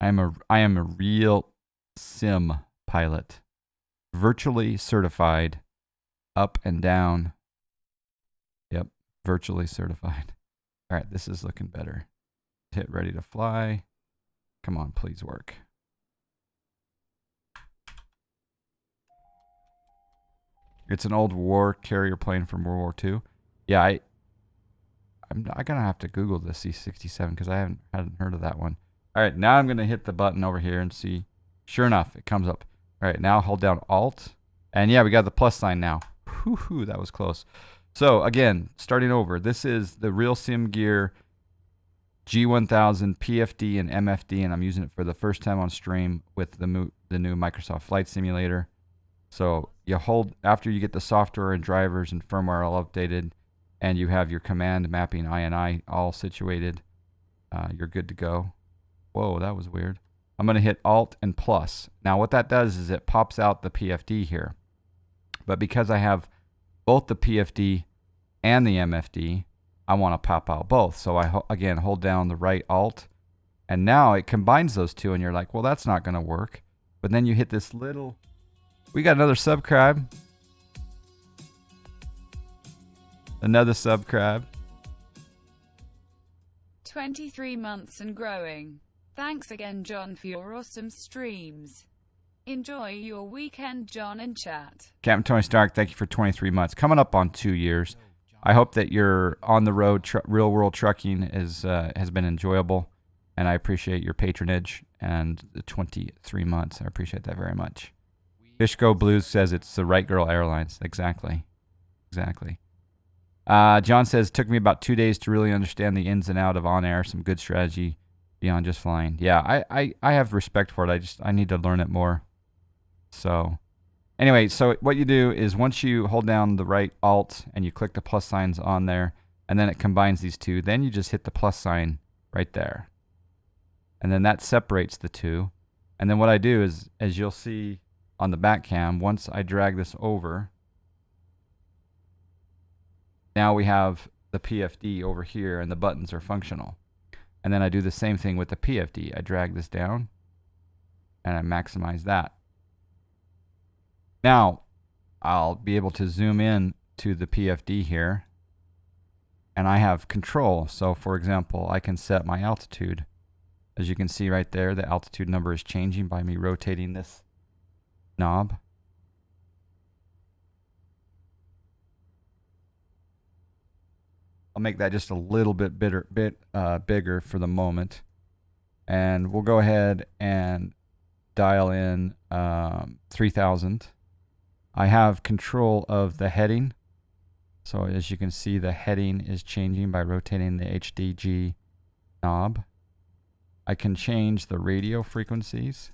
I am a real sim pilot, virtually certified, up and down. Yep, virtually certified. All right, this is looking better. Hit ready to fly. Come on, please work. It's an old war carrier plane from World War II. Yeah, I'm gonna have to Google the C-67 because I hadn't heard of that one. All right, now I'm gonna hit the button over here and see. Sure enough, it comes up. All right, now hold down Alt, and yeah, we got the plus sign now. Whew, that was close. So again, starting over. This is the RealSimGear G1000 PFD and MFD, and I'm using it for the first time on stream with the new Microsoft Flight Simulator. So you hold after you get the software and drivers and firmware all updated, and you have your command mapping INI all situated. You're good to go. Whoa, that was weird. I'm going to hit Alt and plus. Now what that does is it pops out the PFD here. But because I have both the PFD and the MFD, I want to pop out both. So I, again, hold down the right Alt, and now it combines those two, and you're like, well, that's not going to work. But then you hit this little... We got another subscribe. Another subscribe. 23 months and growing. Thanks again, John, for your awesome streams. Enjoy your weekend, John, and chat. Captain Tony Stark, thank you for 23 months. Coming up on 2 years. I hope that your on the road real world trucking has been enjoyable, and I appreciate your patronage and the 23 months. I appreciate that very much. Fishco Blues says it's the Right Girl Airlines. Exactly. John says, took me about 2 days to really understand the ins and out of on-air. Some good strategy beyond just flying. Yeah, I have respect for it. I need to learn it more. So anyway, so what you do is once you hold down the right Alt and you click the plus signs on there, and then it combines these two, then you just hit the plus sign right there. And then that separates the two. And then what I do is, as you'll see on the back cam, once I drag this over, now we have the PFD over here and the buttons are functional. And then I do the same thing with the PFD. I drag this down and I maximize that. Now I'll be able to zoom in to the PFD here, and I have control. So for example, I can set my altitude. As you can see right there, the altitude number is changing by me rotating this knob. I'll make that just a little bit bigger for the moment. And we'll go ahead and dial in 3000. I have control of the heading. So as you can see, the heading is changing by rotating the HDG knob. I can change the radio frequencies,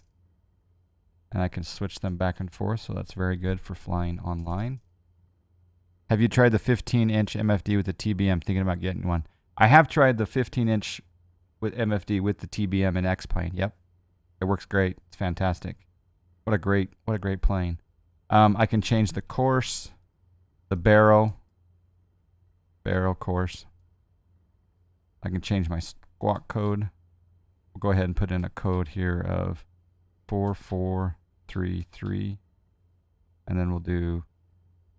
and I can switch them back and forth, so that's very good for flying online. Have you tried the 15-inch MFD with the TBM? Thinking about getting one. I have tried the 15-inch with MFD with the TBM and X-Plane. Yep, it works great. It's fantastic. What a great plane. I can change the course, the barrel course. I can change my squawk code. We'll go ahead and put in a code here of 4433, and then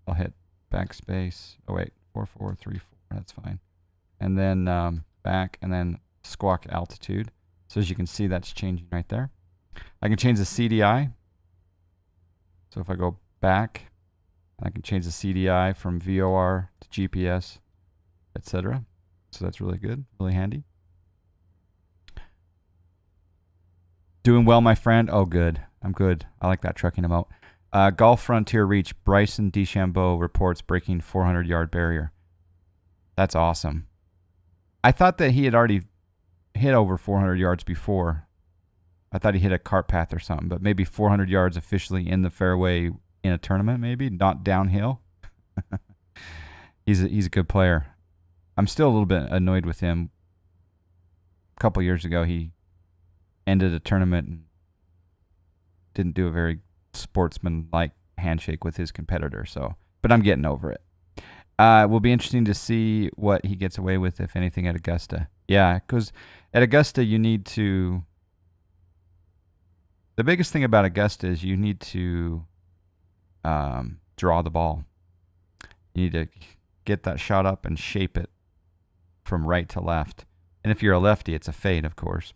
I'll hit backspace. Oh wait, 4434. That's fine. And then back, and then squawk altitude. So as you can see, that's changing right there. I can change the CDI. So if I go back, I can change the CDI from VOR to GPS, etc. So that's really good, really handy. Doing well, my friend. Oh, good. I'm good. I like that trucking emote. Gulf Frontier Reach, Bryson DeChambeau reports breaking 400-yard barrier. That's awesome. I thought that he had already hit over 400 yards before. I thought he hit a cart path or something, but maybe 400 yards officially in the fairway in a tournament, maybe, not downhill. He's a good player. I'm still a little bit annoyed with him. A couple years ago, he ended a tournament and didn't do a very sportsman-like handshake with his competitor. So, but I'm getting over it. It will be interesting to see what he gets away with, if anything, at Augusta. Yeah, because at Augusta you need to The biggest thing about Augusta is you need to draw the ball. You need to get that shot up and shape it from right to left. And if you're a lefty, it's a fade, of course.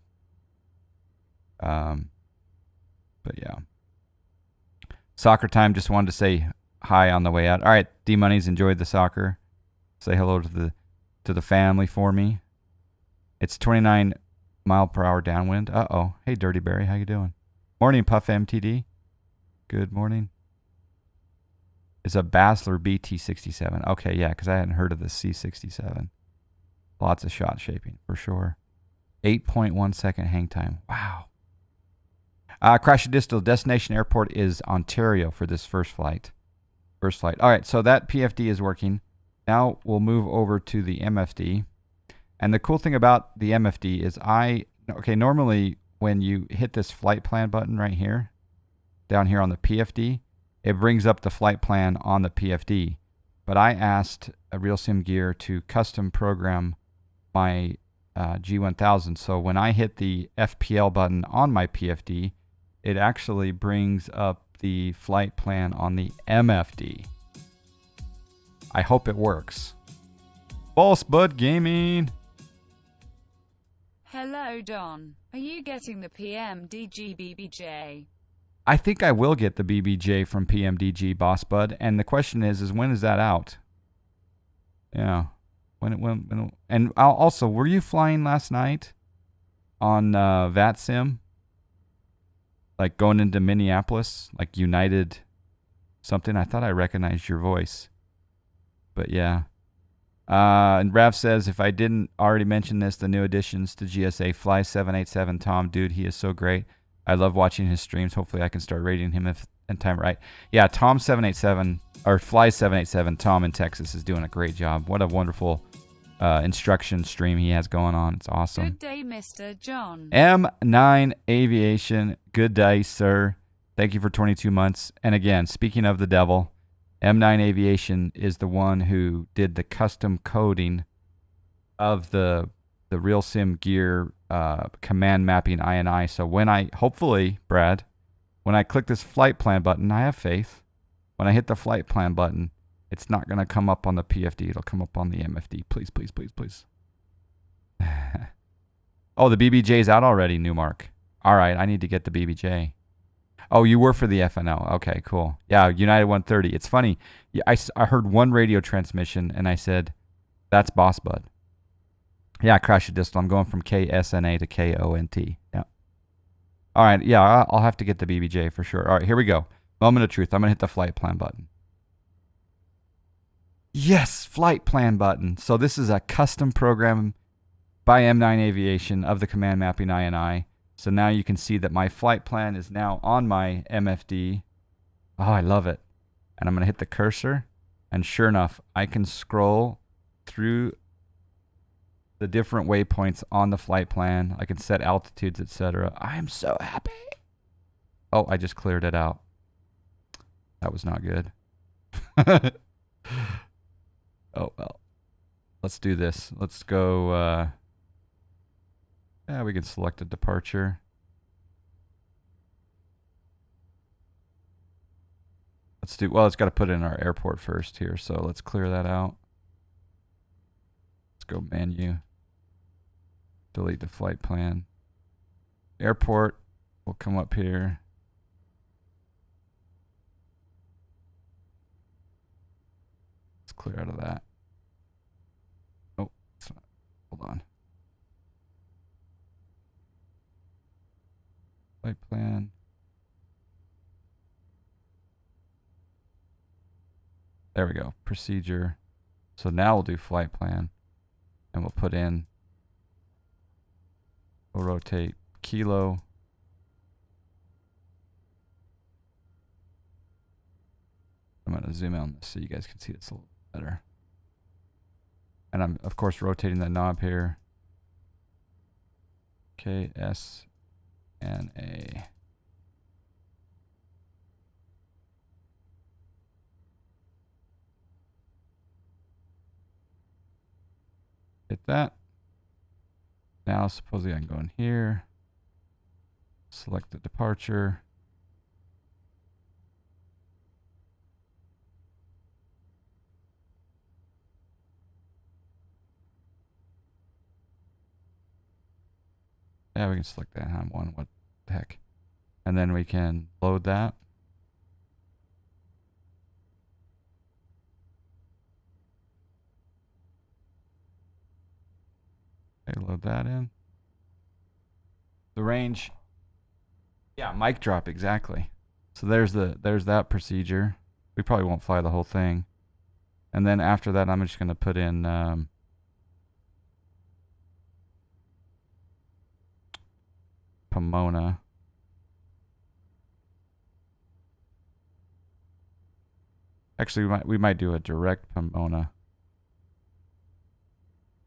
But yeah. Soccer time. Just wanted to say hi on the way out. All right, D Money's enjoyed the soccer. Say hello to the family for me. It's 29 mile per hour downwind. Uh-oh. Hey, Dirty Barry, how you doing? Morning, Puff MTD. Good morning. It's a Basler BT67. Okay, yeah, because I hadn't heard of the C67. Lots of shot shaping, for sure. 8.1 second hang time. Wow. Crash Distal destination airport is Ontario for this first flight. All right, so that PFD is working. Now we'll move over to the MFD. And the cool thing about the MFD is normally when you hit this flight plan button right here, down here on the PFD, it brings up the flight plan on the PFD. But I asked RealSimGear to custom program my G1000. So when I hit the FPL button on my PFD, it actually brings up the flight plan on the MFD. I hope it works. False Bud Gaming. Hello, Don. Are you getting the PMDG BBJ? I think I will get the BBJ from PMDG, Boss Bud. And the question is when is that out? Yeah. When and also, were you flying last night on VATSIM? Like going into Minneapolis, like United something? I thought I recognized your voice. But yeah. And Rav says, if I didn't already mention this, the new additions to GSA, Fly 787 Tom, dude, he is so great. I love watching his streams. Hopefully I can start rating him in time right. Yeah, Tom 787, or Fly 787, Tom in Texas is doing a great job. What a wonderful instruction stream he has going on. It's awesome. Good day, Mr. John. M9 Aviation, good day, sir. Thank you for 22 months. And again, speaking of the devil, M9 Aviation is the one who did the custom coding of the RealSimGear command mapping INI. So when hopefully, Brad, when I click this flight plan button, I have faith. When I hit the flight plan button, it's not going to come up on the PFD. It'll come up on the MFD. Please, please, please, please. Oh, the BBJ is out already, Newmark. All right, I need to get the BBJ. Oh, you were for the FNL. Okay, cool. Yeah, United 130. It's funny. I heard one radio transmission, and I said, that's Boss Bud. Yeah, Crash a Distal. I'm going from KSNA to KONT. Yeah. All right, yeah, I'll have to get the BBJ for sure. All right, here we go. Moment of truth. I'm going to hit the flight plan button. Yes, flight plan button. So this is a custom program by M9 Aviation of the command mapping INI. So now you can see that my flight plan is now on my MFD. Oh, I love it. And I'm going to hit the cursor. And sure enough, I can scroll through the different waypoints on the flight plan. I can set altitudes, etc. I am so happy. Oh, I just cleared it out. That was not good. Oh, well. Let's do this. Let's go... yeah, we can select a departure. Well, it's got to put in our airport first here, so let's clear that out. Let's go menu. Delete the flight plan. Airport will come up here. Let's clear out of that. Oh, hold on. Flight plan. There we go. Procedure. So now we'll do flight plan. And we'll put in. We'll rotate kilo. I'm going to zoom in on this so you guys can see this a little better. And I'm, of course, rotating the knob here. KS. NA. Hit that. Now supposedly I can go in here. Select the departure. Yeah, we can select that one. What the heck? And then we can load that. Okay, load that in. The range. Yeah, mic drop, exactly. So there's that procedure. We probably won't fly the whole thing. And then after that, I'm just going to put in Pomona. Actually, we might do a direct Pomona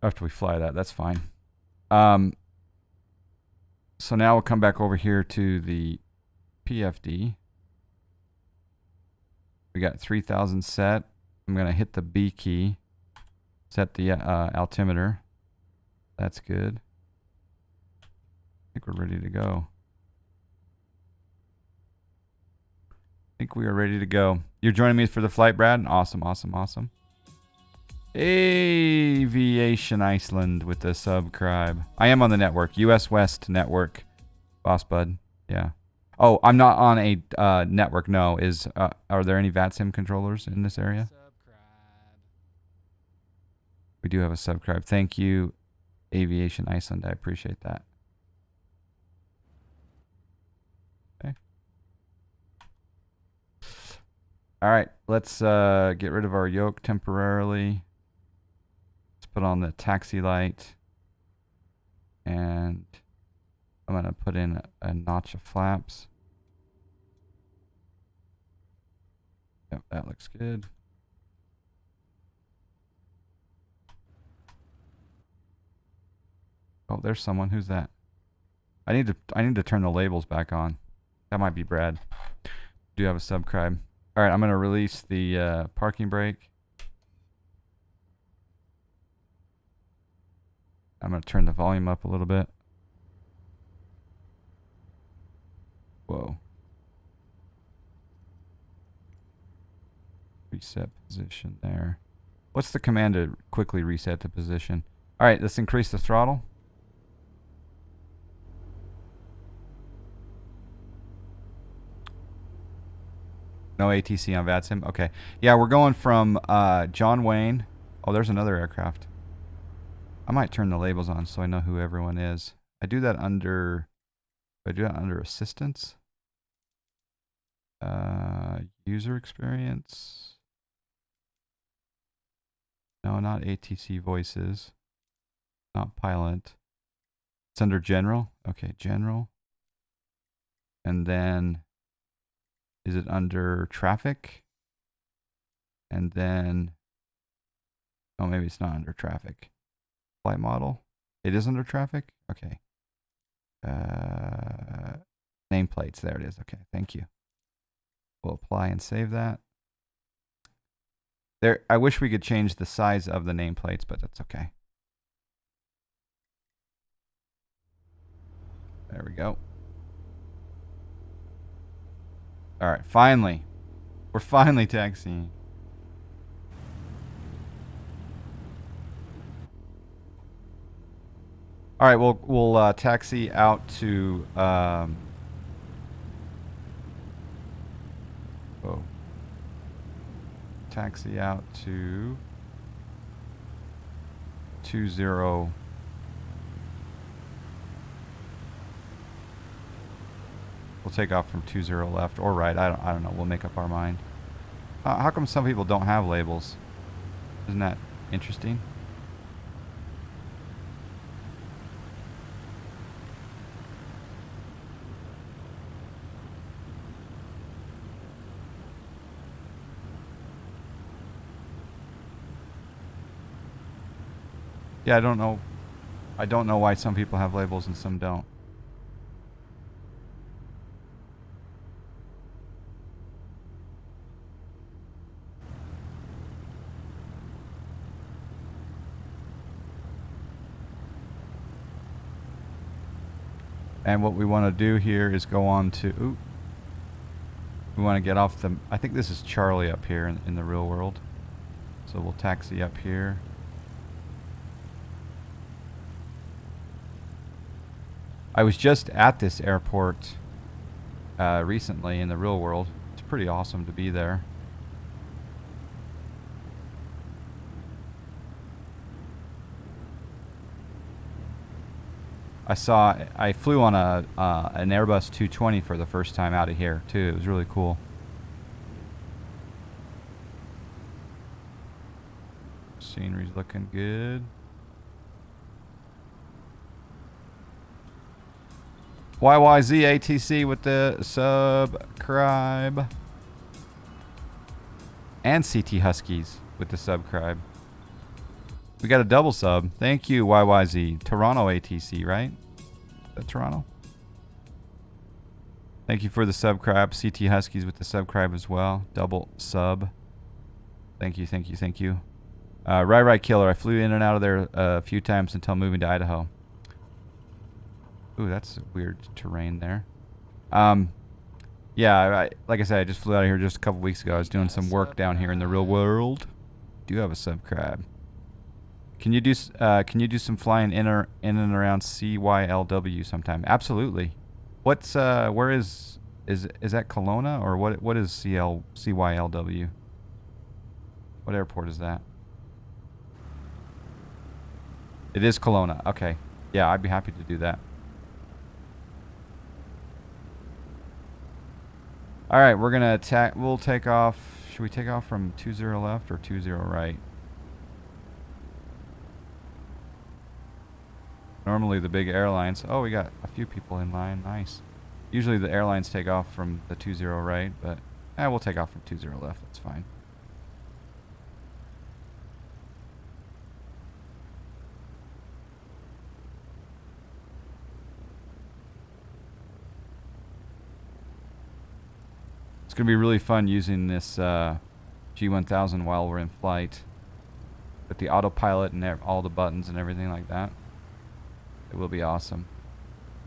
after we fly that. That's fine. So now we'll come back over here to the PFD. We got 3000 set. I'm going to hit the B key. Set the altimeter. That's good. I think we're ready to go. I think we are ready to go. You're joining me for the flight, Brad? Awesome, awesome, awesome. Aviation Iceland with the subscribe. I am on the network. US West network. Boss bud. Yeah. Oh, I'm not on a network. No. Are there any VATSIM controllers in this area? We do have a subscribe. Thank you, Aviation Iceland. I appreciate that. Okay. All right. Let's get rid of our yoke temporarily. Let's put on the taxi light. And I'm going to put in a notch of flaps. Yep, that looks good. Oh, there's someone. Who's that? I need to turn the labels back on. That might be Brad. Do have a subscribe. All right, I'm going to release the parking brake. I'm going to turn the volume up a little bit. Whoa. Reset position there. What's the command to quickly reset the position? All right, let's increase the throttle. No ATC on VATSIM? Okay. Yeah, we're going from John Wayne. Oh, there's another aircraft. I might turn the labels on so I know who everyone is. I do that under assistance. User experience. No, not ATC voices. Not pilot. It's under general. Okay, general. And then is it under traffic? And then, oh, maybe it's not under traffic. Flight model. It is under traffic? Okay. Nameplates. There it is. Okay, thank you. We'll apply and save that. There. I wish we could change the size of the nameplates, but that's okay. There we go. All right, finally. We're finally taxiing. All right, we'll taxi out to whoa. Taxi out to 20. We'll take off from 20 left or right. I don't know. We'll make up our mind. How come some people don't have labels? Isn't that interesting? Yeah, I don't know. I don't know why some people have labels and some don't. And what we want to do here is go on to... Ooh, we want to get off the... I think this is Charlie up here in the real world. So we'll taxi up here. I was just at this airport recently in the real world. It's pretty awesome to be there. I flew on an Airbus 220 for the first time out of here too. It was really cool. Scenery's looking good. YYZATC with the subscribe. And CT Huskies with the subscribe. We got a double sub. Thank you, YYZ. Toronto ATC, right? Is that Toronto? Thank you for the subscribe. CT Huskies with the subscribe as well. Double sub. Thank you, thank you, thank you. Right Killer. I flew in and out of there a few times until moving to Idaho. Ooh, that's weird terrain there. Yeah, like I said, I just flew out of here just a couple weeks ago. I was doing some work down here in the real world. Do have a subscribe. Can you do some flying in and around CYLW sometime? Absolutely. What's where is that Kelowna or what is CYLW? What airport is that? It is Kelowna. Okay. Yeah, I'd be happy to do that. All right, we're gonna attack. We'll take off. Should we take off from 20 left or 20 right? Normally the big airlines. Oh, we got a few people in line. Nice. Usually the airlines take off from the 20 right, but we'll take off from 20 left. That's fine. It's gonna be really fun using this G1000 while we're in flight, with the autopilot and all the buttons and everything like that. It will be awesome.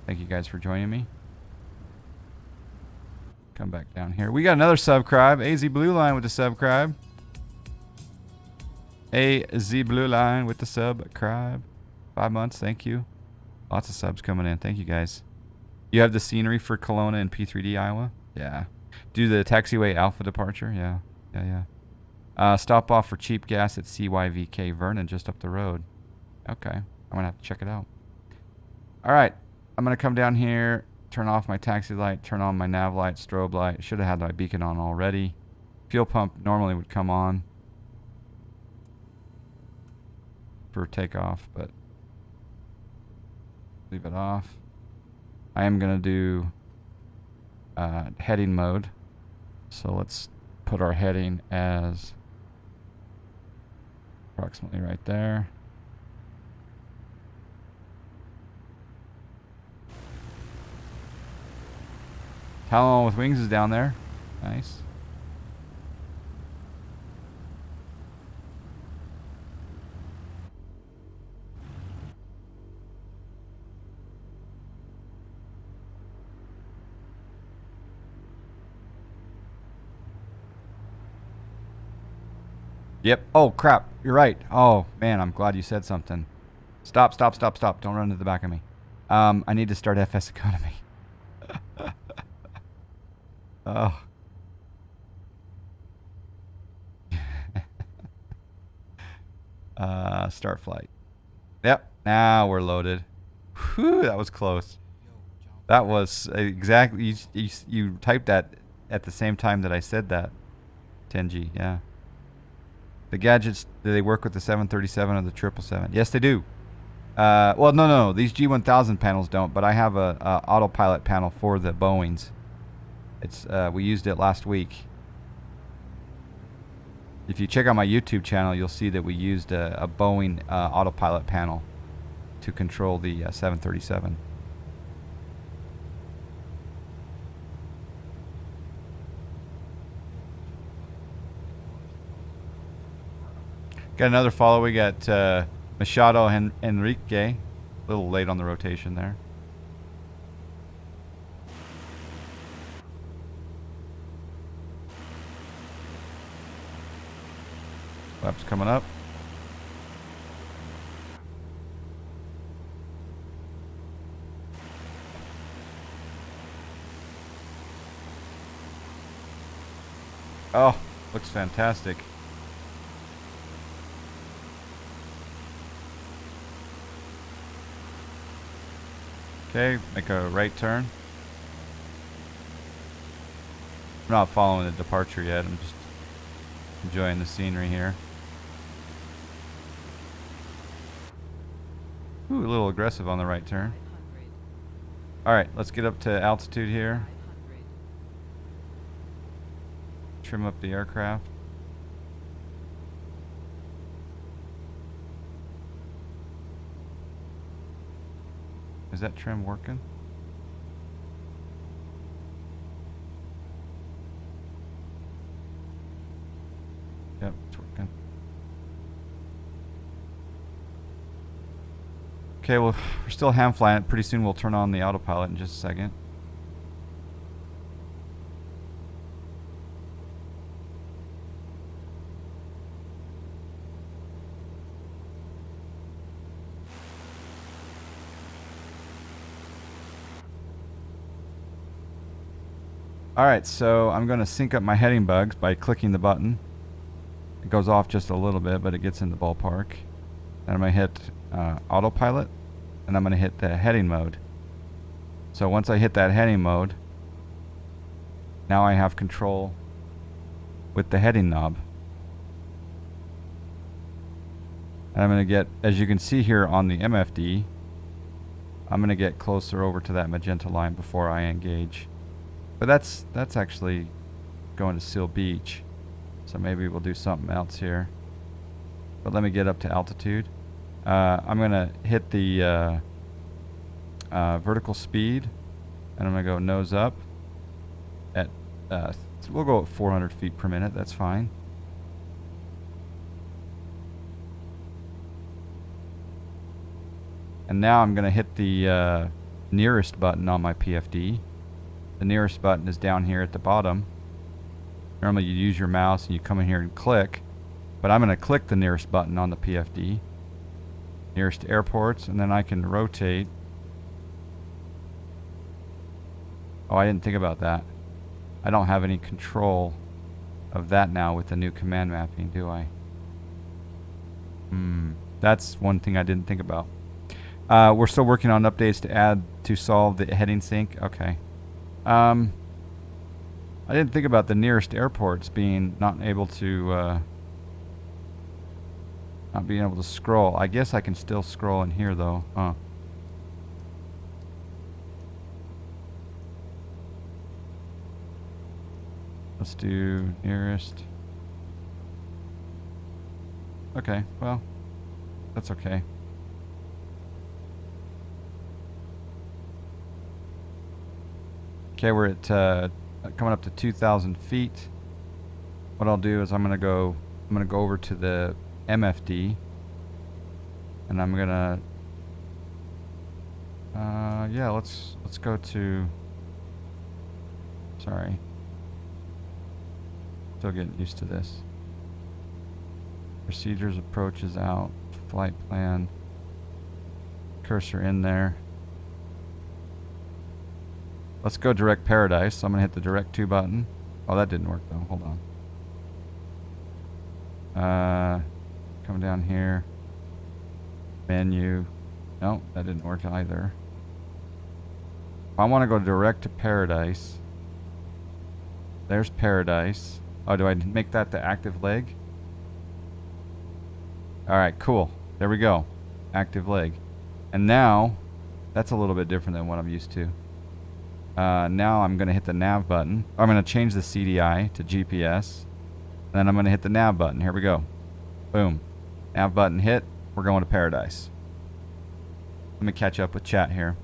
Thank you guys for joining me. Come back down here. We got another subscribe. AZ Blue Line with the subscribe. AZ Blue Line with the subscribe. 5 months. Thank you. Lots of subs coming in. Thank you guys. You have the scenery for Kelowna and P3D, Iowa? Yeah. Do the taxiway alpha departure? Yeah. Yeah. Stop off for cheap gas at CYVK Vernon just up the road. Okay. I'm going to have to check it out. All right. I'm going to come down here, turn off my taxi light, turn on my nav light, strobe light. Should have had my beacon on already. Fuel pump normally would come on for takeoff, but leave it off. I am going to do heading mode. So let's put our heading as approximately right there. Talon with Wings is down there. Nice. Yep. Oh, crap. You're right. Oh, man, I'm glad you said something. Stop. Don't run into the back of me. I need to start FS Economy. Oh. Start flight. Yep. Now we're loaded. Whew, that was close. That was exactly... You typed that at the same time that I said that. 10G, yeah. The gadgets, do they work with the 737 or the 777? Yes, they do. Well, no. These G1000 panels don't, but I have a autopilot panel for the Boeings. It's we used it last week. If you check out my YouTube channel, you'll see that we used a Boeing autopilot panel to control the 737. Got another follow. We got Machado Enrique. A little late on the rotation there. Flaps coming up. Oh, looks fantastic. Okay, make a right turn. I'm not following the departure yet. I'm just enjoying the scenery here. Ooh, a little aggressive on the right turn. Alright, let's get up to altitude here. Trim up the aircraft. Is that trim working? Yep, it's working. Okay, well, we're still hand flying it. Pretty soon we'll turn on the autopilot in just a second. Alright, so I'm going to sync up my heading bugs by clicking the button. It goes off just a little bit, but it gets in the ballpark. And I'm going to hit autopilot, and I'm going to hit the heading mode. So once I hit that heading mode, now I have control with the heading knob. And I'm going to get, as you can see here on the MFD, I'm going to get closer over to that magenta line before I engage. But that's actually going to Seal Beach. So maybe we'll do something else here. But let me get up to altitude. I'm going to hit the vertical speed. And I'm going to go nose up. At we'll go at 400 feet per minute. That's fine. And now I'm going to hit the nearest button on my PFD. The nearest button is down here at the bottom. Normally you use your mouse and you come in here and click, but I'm going to click the nearest button on the PFD, nearest airports, and then I can rotate. Oh, I didn't think about that. I don't have any control of that now with the new command mapping, do I? That's one thing I didn't think about. We're still working on updates to add to solve the heading sync. Okay. I didn't think about the nearest airports being not being able to scroll. I guess I can still scroll in here though. Huh. Let's do nearest. Okay, well, that's okay. Okay, we're at coming up to 2,000 feet. What I'll do is I'm gonna go over to the MFD, and I'm gonna yeah, let's go to. Sorry, still getting used to this. Procedures, approaches out, flight plan. Cursor in there. Let's go direct paradise. So I'm going to hit the direct to button. Oh, that didn't work though. Hold on. Come down here. Menu. No, that didn't work either. I want to go direct to paradise. There's paradise. Oh, do I make that the active leg? Alright, cool. There we go. Active leg. And now, that's a little bit different than what I'm used to. Now I'm going to hit the nav button. I'm going to change the CDI to GPS. And then I'm going to hit the nav button. Here we go. Boom. Nav button hit. We're going to paradise. Let me catch up with chat here.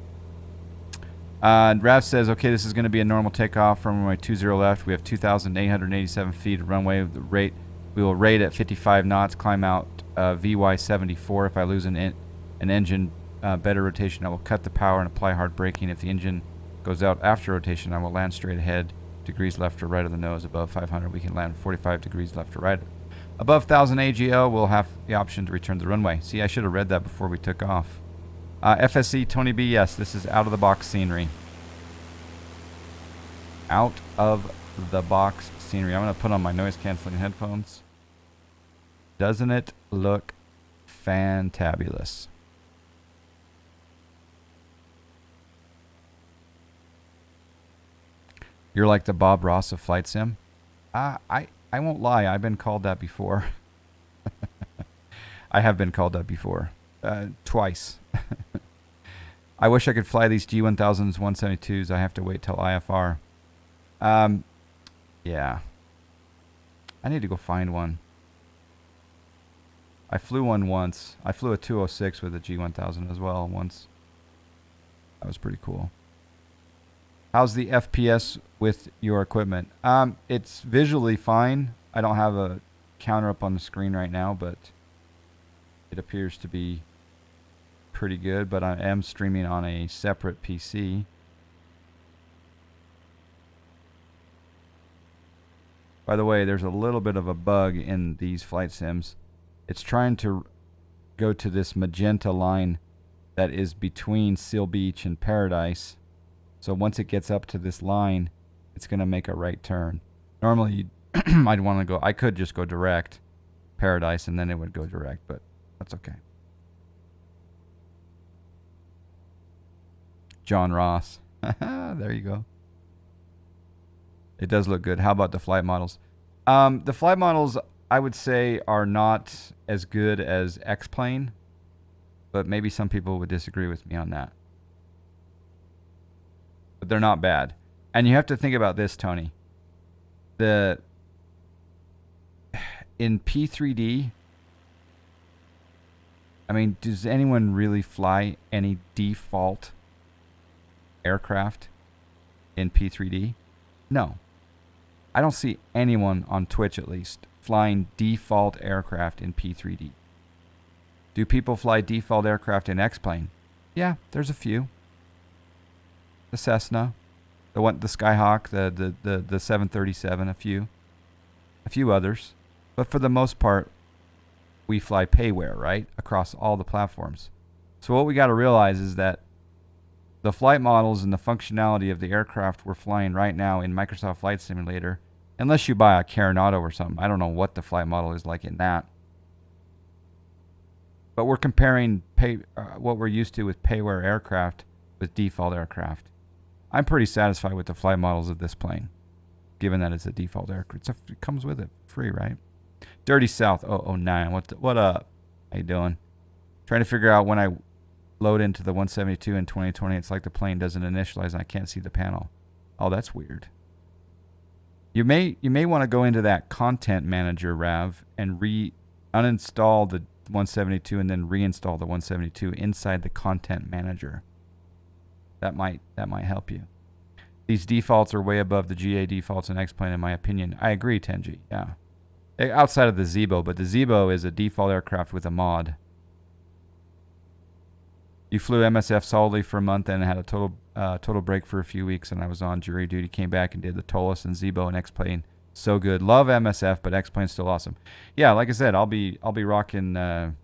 Rav says, okay, this is going to be a normal takeoff from runway 20 left. We have 2,887 feet of runway. The rate, we will rate at 55 knots, climb out VY74. If I lose an engine better rotation, I will cut the power and apply hard braking. If the engine goes out after rotation, I will land straight ahead, degrees left or right of the nose. Above 500, we can land 45 degrees left or right Above 1,000 AGL, we'll have the option to return to the runway. See, I should have read that before we took off. FSC, Tony B, yes, this is out-of-the-box scenery. Out-of-the-box scenery. I'm going to put on my noise-canceling headphones. Doesn't it look fantabulous? You're like the Bob Ross of Flight Sim? I won't lie, I've been called that before. I have been called that before. Twice. I wish I could fly these G1000s 172s. I have to wait till IFR. Yeah. I need to go find one. I flew one once. I flew a 206 with a G1000 as well once. That was pretty cool. How's the FPS with your equipment? It's visually fine. I don't have a counter up on the screen right now, but it appears to be pretty good. But I am streaming on a separate PC. By the way, there's a little bit of a bug in these flight sims. It's trying to go to this magenta line that is between Seal Beach and Paradise. So once it gets up to this line, it's going to make a right turn. Normally, I'd want to go, I could just go direct Paradise and then it would go direct, but that's okay. John Ross. There you go. It does look good. How about the flight models? The flight models, I would say, are not as good as X-Plane, but maybe some people would disagree with me on that. But they're not bad. And you have to think about this, Tony. In P3D, I mean, does anyone really fly any default aircraft in P3D? No. I don't see anyone on Twitch, at least, flying default aircraft in P3D. Do people fly default aircraft in X-Plane? Yeah, there's a few. The Cessna, the Skyhawk, the 737, a few others. But for the most part, we fly payware, right? Across all the platforms. So what we got to realize is that the flight models and the functionality of the aircraft we're flying right now in Microsoft Flight Simulator, unless you buy a Carenado or something, I don't know what the flight model is like in that. But we're comparing what we're used to with payware aircraft with default aircraft. I'm pretty satisfied with the flight models of this plane, given that it's a default aircraft. It comes with it free, right? Dirty South 009. What up? How you doing? Trying to figure out when I load into the 172 in 2020. It's like the plane doesn't initialize and I can't see the panel. Oh, that's weird. You may want to go into that content manager, Rav, and uninstall the 172 and then reinstall the 172 inside the content manager. That might help you. These defaults are way above the GA defaults in X-Plane, in my opinion. I agree, Tenji. Yeah. Outside of the Zebo, but the Zebo is a default aircraft with a mod. You flew MSF solidly for a month and had a total break for a few weeks, and I was on jury duty. Came back and did the Tolus and Zebo and X-Plane. So good. Love MSF, but X-Plane's still awesome. Yeah, like I said, I'll be rocking all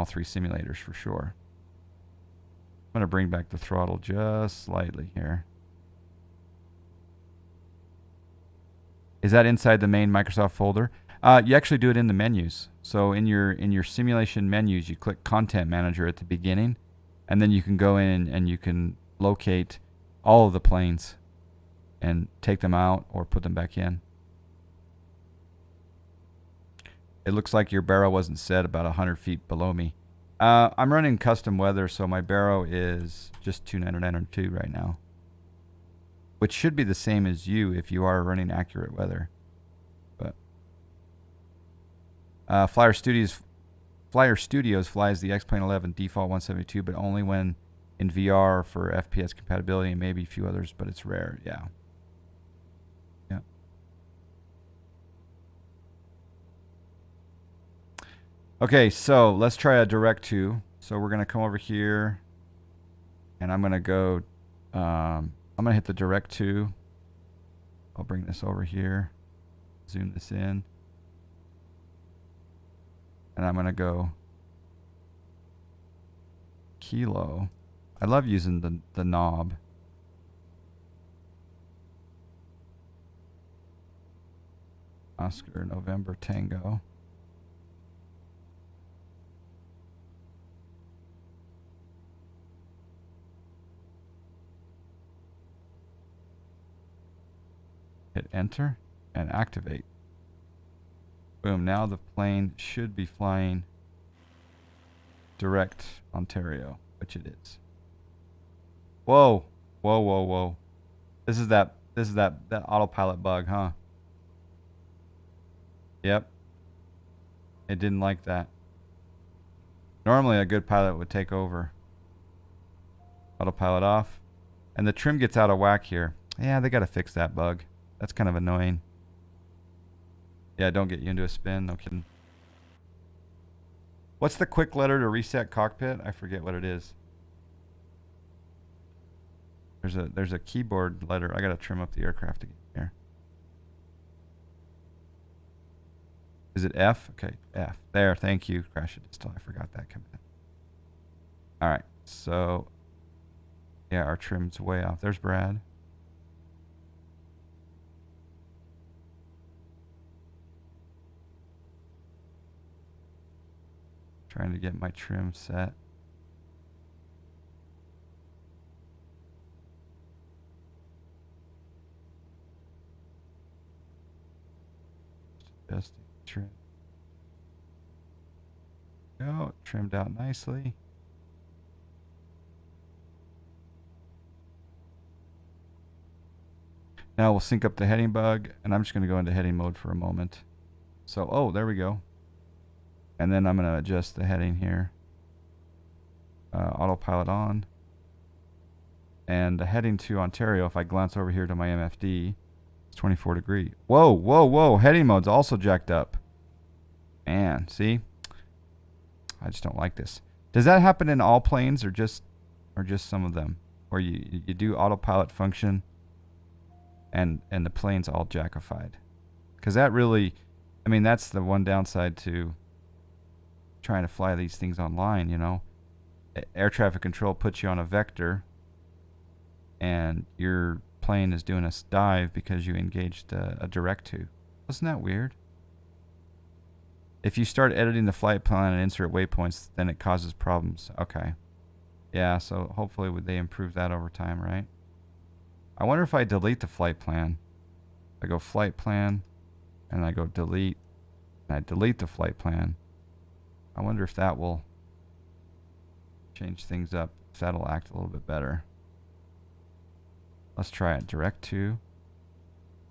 three simulators for sure. I'm going to bring back the throttle just slightly here. Is that inside the main Microsoft folder? You actually do it in the menus. So in your simulation menus, you click Content Manager at the beginning, and then you can go in and you can locate all of the planes and take them out or put them back in. It looks like your barrel wasn't set about 100 feet below me. I'm running custom weather, so my barrow is just 29902 right now, which should be the same as you if you are running accurate weather. But Flyer Studios flies the X-Plane 11 default 172, but only when in VR for FPS compatibility and maybe a few others, but it's rare. Yeah. Yeah. Okay, so let's try a direct to. So we're going to come over here and I'm going to go, I'm going to hit the direct to. I'll bring this over here, zoom this in. And I'm going to go kilo. I love using the knob. Oscar November Tango. Hit enter and activate. Boom, now the plane should be flying direct Ontario, which it is. Whoa, whoa, whoa, whoa. This is that autopilot bug, huh? Yep. It didn't like that. Normally a good pilot would take over. Autopilot off. And the trim gets out of whack here. Yeah, they gotta fix that bug. That's kind of annoying. Yeah, don't get you into a spin, no kidding. What's the quick letter to reset cockpit? I forget what it is. There's a keyboard letter. I gotta trim up the aircraft again here. Is it F? Okay, F. There, thank you. Crash it still. I forgot that command. Alright, so yeah, our trim's way off. There's Brad. Trying to get my trim set. Just trim. Go, trimmed out nicely. Now we'll sync up the heading bug, and I'm just going to go into heading mode for a moment. So, oh, there we go. And then I'm going to adjust the heading here. Autopilot on. And the heading to Ontario, if I glance over here to my MFD, it's 24 degree. Whoa, whoa, whoa. Heading mode's also jacked up. Man, see? I just don't like this. Does that happen in all planes or just some of them? Where you do autopilot function and the plane's all jackified? Because that really, I mean, that's the one downside to trying to fly these things online, you know. Air traffic control puts you on a vector and your plane is doing a dive because you engaged a direct to. Isn't that weird? If you start editing the flight plan and insert waypoints, then it causes problems. Okay. Yeah, so hopefully they improve that over time, right? I wonder if I delete the flight plan. I go flight plan, and I go delete, and I delete the flight plan. I wonder if that will change things up, if that'll act a little bit better. Let's try it. Direct to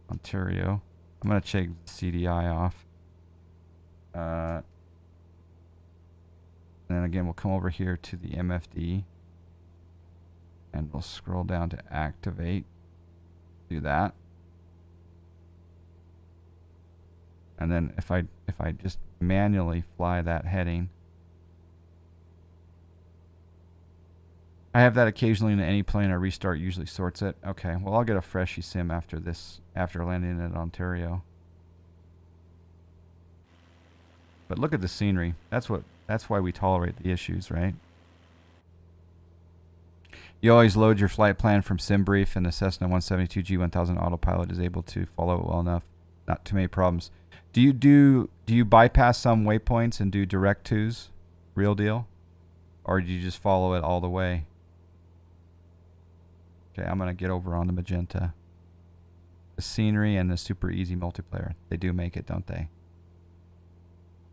Ontario. I'm going to check CDI off. And then again, we'll come over here to the MFD. And we'll scroll down to activate. Do that. And then if I just manually fly that heading. I have that occasionally in any plane. I restart usually sorts it. Okay, well I'll get a fresh eSIM after landing in Ontario. But look at the scenery. That's why we tolerate the issues, right? You always load your flight plan from SimBrief, and the Cessna 172 G1000 autopilot is able to follow it well enough. Not too many problems. Do you bypass some waypoints and do direct twos? Real deal? Or do you just follow it all the way? Okay, I'm going to get over on the magenta. The scenery and the super easy multiplayer. They do make it, don't they?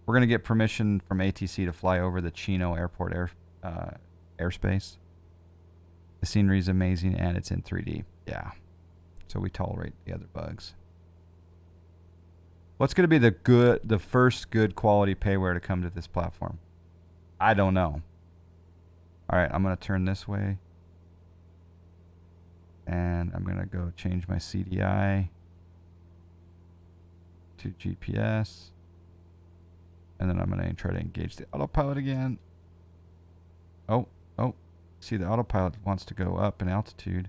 We're going to get permission from ATC to fly over the Chino Airport airspace. The scenery is amazing and it's in 3D. Yeah. So we tolerate the other bugs. What's going to be the first good quality payware to come to this platform? I don't know. All right, I'm going to turn this way. And I'm going to go change my CDI to GPS. And then I'm going to try to engage the autopilot again. Oh. See, the autopilot wants to go up in altitude.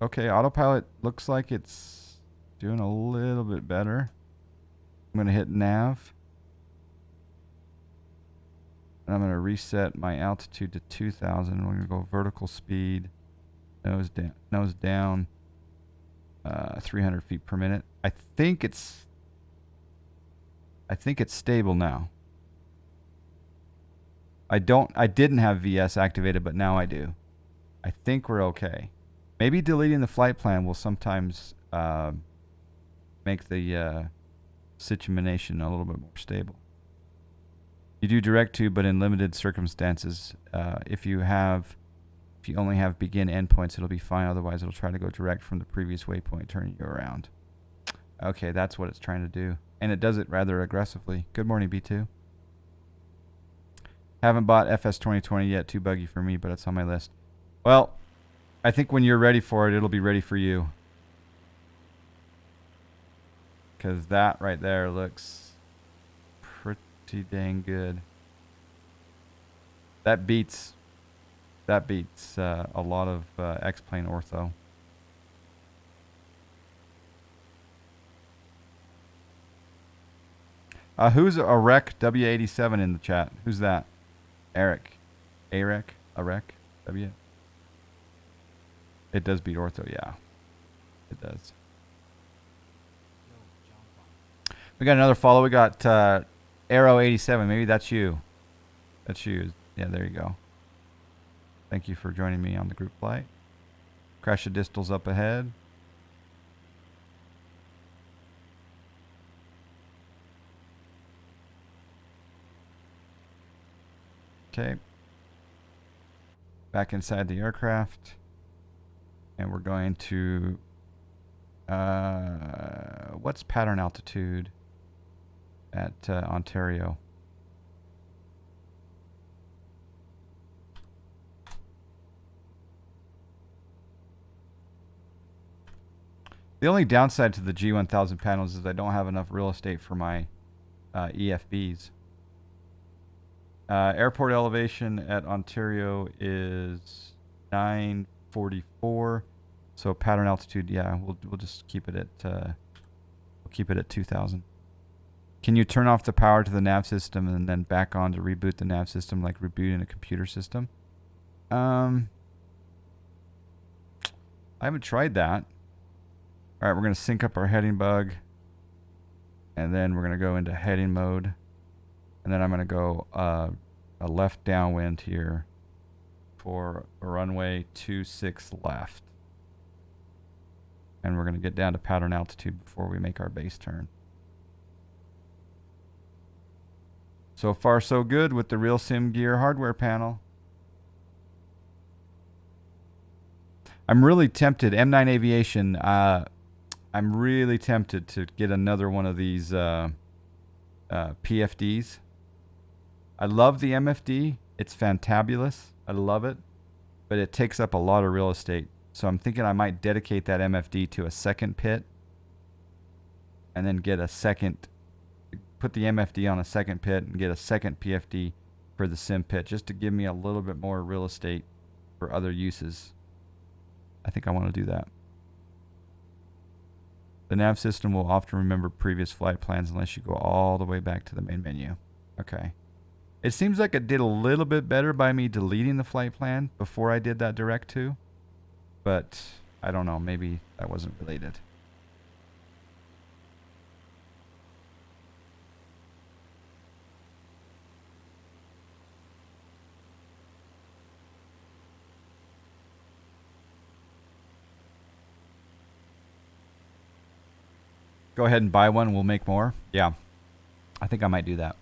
Okay, autopilot looks like it's doing a little bit better. I'm going to hit nav. And I'm going to reset my altitude to 2000. We're going to go vertical speed. Nose down. 300 feet per minute. I think it's stable now. I didn't have VS activated, but now I do. I think we're okay. Maybe deleting the flight plan will sometimes make the situation a little bit more stable. You do direct to, but in limited circumstances. If you only have begin endpoints, it'll be fine. Otherwise, it'll try to go direct from the previous waypoint, turning you around. Okay, that's what it's trying to do. And it does it rather aggressively. Good morning, B2. Haven't bought FS 2020 yet. Too buggy for me, but it's on my list. Well, I think when you're ready for it, it'll be ready for you. Because that right there looks pretty dang good. That beats a lot of X-Plane ortho. Who's a rec W87 in the chat? Who's that? Eric. Arec? W? It does beat ortho, yeah. It does. We got another follow. We got Arrow87. Maybe that's you. That's you. Yeah, there you go. Thank you for joining me on the group flight. Crash of distals up ahead. Okay. Back inside the aircraft. And we're going to... what's pattern altitude at Ontario? The only downside to the G1000 panels is I don't have enough real estate for my EFBs. Airport elevation at Ontario is 944. So pattern altitude, yeah, we'll just keep it at 2000. Can you turn off the power to the nav system and then back on to reboot the nav system like rebooting a computer system? I haven't tried that. All right, we're going to sync up our heading bug. And then we're going to go into heading mode. And then I'm going to go a left downwind here for a runway 26 left. And we're going to get down to pattern altitude before we make our base turn. So far, so good with the RealSimGear hardware panel. I'm really tempted, M9 Aviation, I'm really tempted to get another one of these PFDs. I love the MFD. It's fantabulous. I love it. But it takes up a lot of real estate. So I'm thinking I might dedicate that MFD to a second pit. And then get a second... Put the MFD on a second pit and get a second PFD for the sim pit. Just to give me a little bit more real estate for other uses. I think I want to do that. The nav system will often remember previous flight plans unless you go all the way back to the main menu. Okay. It seems like it did a little bit better by me deleting the flight plan before I did that direct to. But I don't know. Maybe that wasn't related. Go ahead and buy one. We'll make more. Yeah. I think I might do that.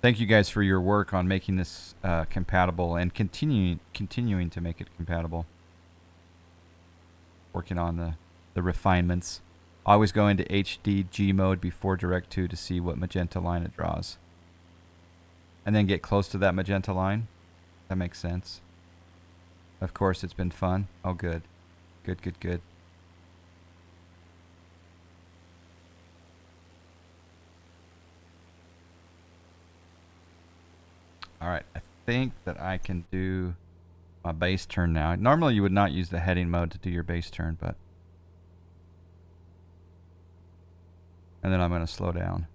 Thank you guys for your work on making this compatible and continuing to make it compatible. Working on the refinements. Always go into HDG mode before Direct 2 to see what magenta line it draws. And then get close to that magenta line. That makes sense. Of course, it's been fun. Oh, good. Good, good, good. All right. I think that I can do my base turn now. Normally you would not use the heading mode to do your base turn, but... And then I'm going to slow down.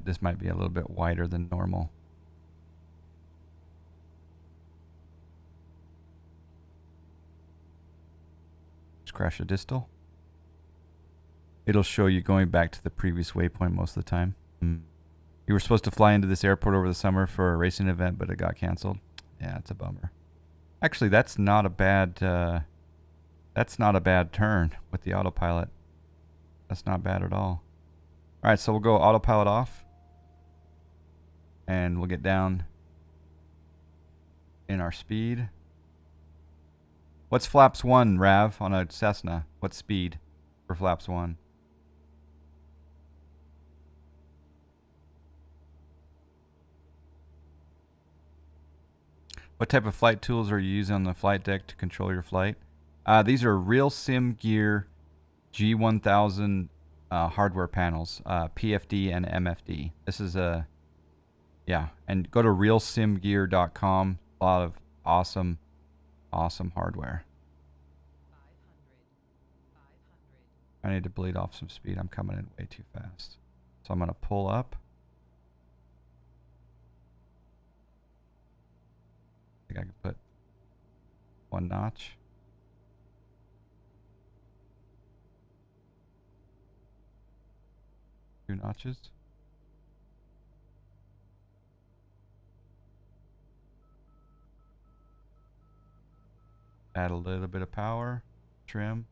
This might be a little bit wider than normal. Just crash a distal. It'll show you going back to the previous waypoint most of the time. You were supposed to fly into this airport over the summer for a racing event, but it got canceled. Yeah, it's a bummer. Actually, that's not a bad turn with the autopilot. That's not bad at all. All right, so we'll go autopilot off, and we'll get down in our speed. What's flaps 1, Rav, on a Cessna? What's speed for flaps 1? What type of flight tools are you using on the flight deck to control your flight? These are RealSimGear G1000 hardware panels, PFD and MFD. This is a, yeah, and go to RealSimGear.com. A lot of awesome hardware. I need to bleed off some speed. I'm coming in way too fast. So I'm going to pull up. I think I can put 1 notch. Two notches. Add a little bit of power. Trim.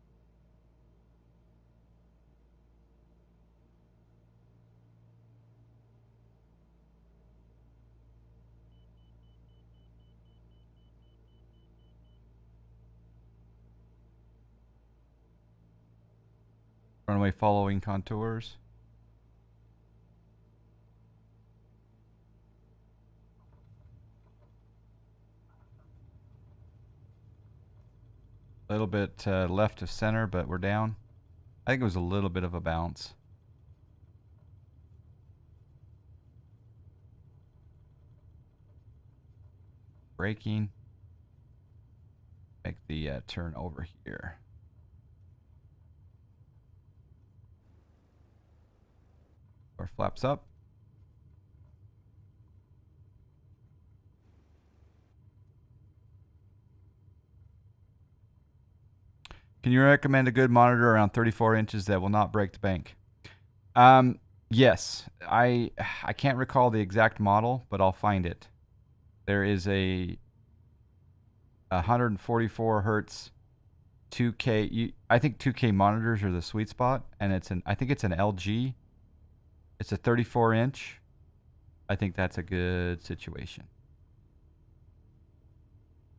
Runway following contours. A little bit left of center, but we're down. I think it was a little bit of a bounce. Braking. Make the turn over here. Or flaps up. Can you recommend a good monitor around 34 inches that will not break the bank? Yes. I can't recall the exact model, but I'll find it. There is a 144 hertz 2K. I think 2K monitors are the sweet spot, and I think it's an LG. It's a 34 inch. I think that's a good situation.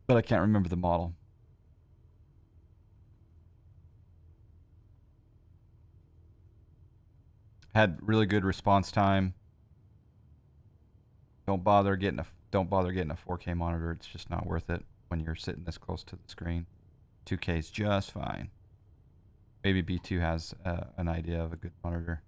But I can't remember the model. Had really good response time. Don't bother getting a 4K monitor. It's just not worth it when you're sitting this close to the screen. 2K is just fine. Maybe B2 has an idea of a good monitor.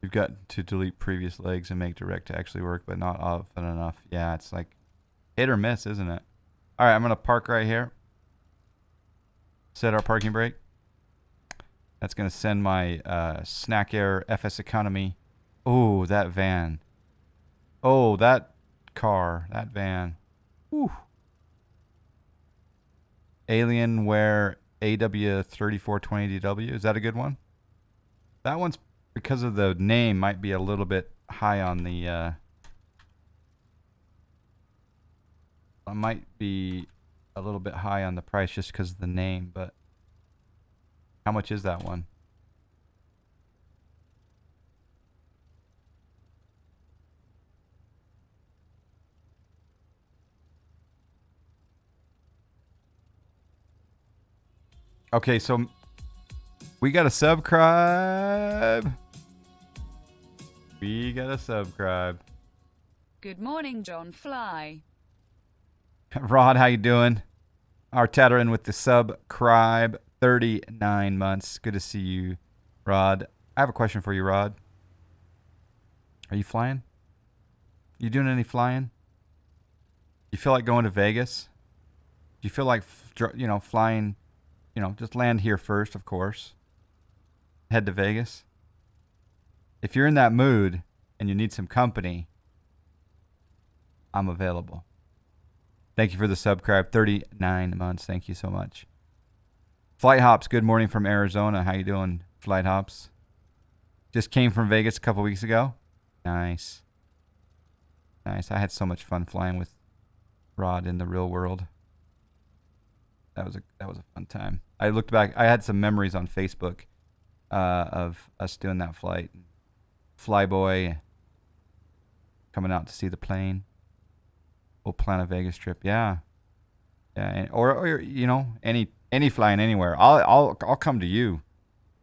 You've got to delete previous legs and make direct to actually work, but not often enough. Yeah, it's like hit or miss, isn't it? All right, I'm going to park right here. Set our parking brake. That's going to send my Snack Air FS Economy. Oh, that van. Oh, that car. That van. Whew. Alienware AW3420DW. Is that a good one? That one's, because of the name, might be a little bit high on the... might be a little bit high on the price just because of the name, but how much is that one? Okay, so we got a subscribe. We got a subscribe. Good morning, John Fly. Rod, how you doing? Our Tattering with the subscribe. 39 months. Good to see you, Rod. I have a question for you, Rod. Are you flying? You doing any flying? You feel like going to Vegas? Do you feel like, flying, just land here first, of course. Head to Vegas? If you're in that mood and you need some company, I'm available. Thank you for the subscribe. 39 months. Thank you so much. Flight Hops, good morning from Arizona. How you doing, Flight Hops? Just came from Vegas a couple weeks ago. Nice. Nice. I had so much fun flying with Rod in the real world. That was a fun time. I looked back. I had some memories on Facebook of us doing that flight. Flyboy coming out to see the plane. We'll plan a Vegas trip. Yeah. Yeah. Or any flying anywhere. I'll come to you.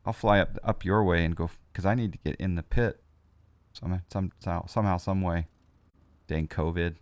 I'll fly up your way and go because I need to get in the pit somehow, some way. Dang COVID.